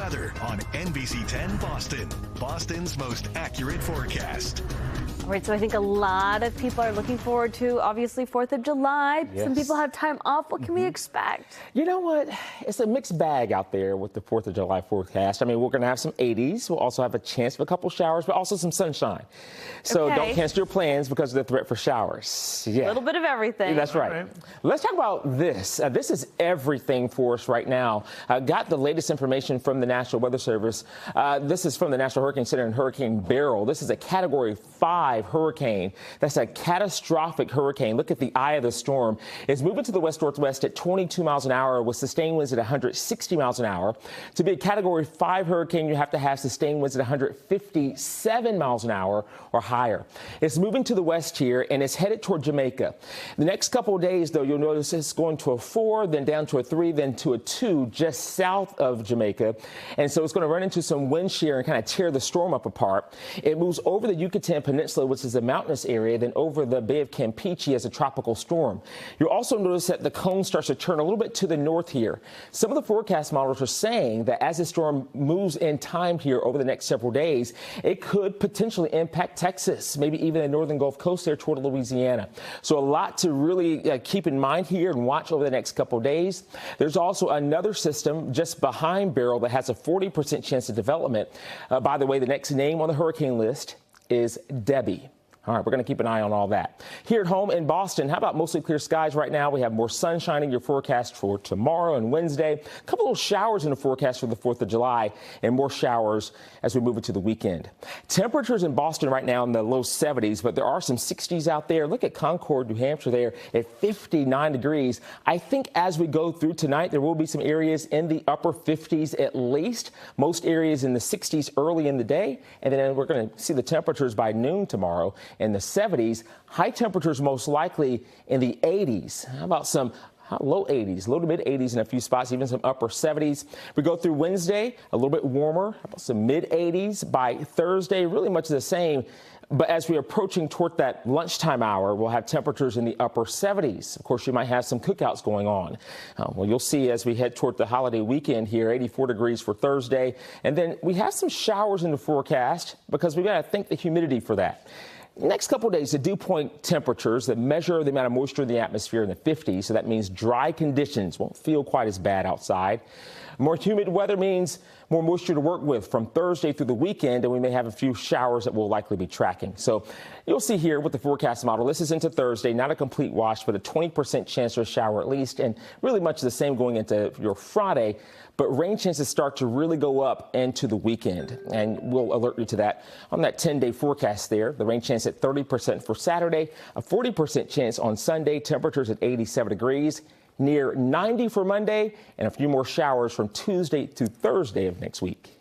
weather on NBC 10 Boston, Boston's most accurate forecast. All right, so I think a lot of people are looking forward to, obviously, 4th of July. Yes. Some people have time off. What can we expect? You know what? It's a mixed bag out there with the 4th of July forecast. I mean, we're going to have some 80s. We'll also have a chance of a couple showers, but also some sunshine. So Okay. don't cancel your plans because of the threat for showers. Yeah. A little bit of everything. That's right. Let's talk about this. This is everything for us right now. I got the latest information from the National Weather Service. This is from the National Hurricane Center and Hurricane Beryl. This is a Category 5 hurricane. That's a catastrophic hurricane. Look at the eye of the storm. It's moving to the west-northwest at 22 miles an hour with sustained winds at 160 miles an hour. To be a Category 5 hurricane, you have to have sustained winds at 157 miles an hour or higher. It's moving to the west here, and it's headed toward Jamaica. The next couple of days, though, you'll notice it's going to a 4, then down to a 3, then to a 2 just south of Jamaica. And so it's going to run into some wind shear and kind of tear the storm up apart. It moves over the Yucatan Peninsula, which is a mountainous area, then over the Bay of Campeche as a tropical storm. You'll also notice that the cone starts to turn a little bit to the north here. Some of the forecast models are saying that as the storm moves in time here over the next several days, it could potentially impact Texas, maybe even the northern Gulf Coast there toward Louisiana. So a lot to really keep in mind here and watch over the next couple of days. There's also another system just behind Beryl that has a 40% chance of development. By the way, the next name on the hurricane list is Debbie. All right, we're going to keep an eye on all that. Here at home in Boston, how about mostly clear skies right now? We have more sunshine in your forecast for tomorrow and Wednesday. A couple little showers in the forecast for the 4th of July and more showers as we move into the weekend. Temperatures in Boston right now in the low 70s, but there are some 60s out there. Look at Concord, New Hampshire there at 59 degrees. I think as we go through tonight, there will be some areas in the upper 50s at least. Most areas in the 60s early in the day. And then we're going to see the temperatures by noon tomorrow in the 70s. High temperatures most likely in the 80s. How about some low 80s, low to mid 80s in a few spots, even some upper 70s. We go through Wednesday, a little bit warmer. How about some mid 80s by Thursday, really much the same. But as we're approaching toward that lunchtime hour, we'll have temperatures in the upper 70s. Of course, you might have some cookouts going on. Well, you'll see as we head toward the holiday weekend here, 84 degrees for Thursday. And then we have some showers in the forecast because we've got to think the humidity for that. Next couple of days, the dew point temperatures that measure the amount of moisture in the atmosphere in the 50s. So that means dry conditions won't feel quite as bad outside. More humid weather means more moisture to work with from Thursday through the weekend, and we may have a few showers that we'll likely be tracking. So you'll see here with the forecast model, this is into Thursday, not a complete wash, but a 20% chance for a shower at least, and really much the same going into your Friday. But rain chances start to really go up into the weekend, and we'll alert you to that on that 10-day forecast there. The rain chance at 30% for Saturday, a 40% chance on Sunday, temperatures at 87 degrees. Near 90 for Monday, and a few more showers from Tuesday to Thursday of next week.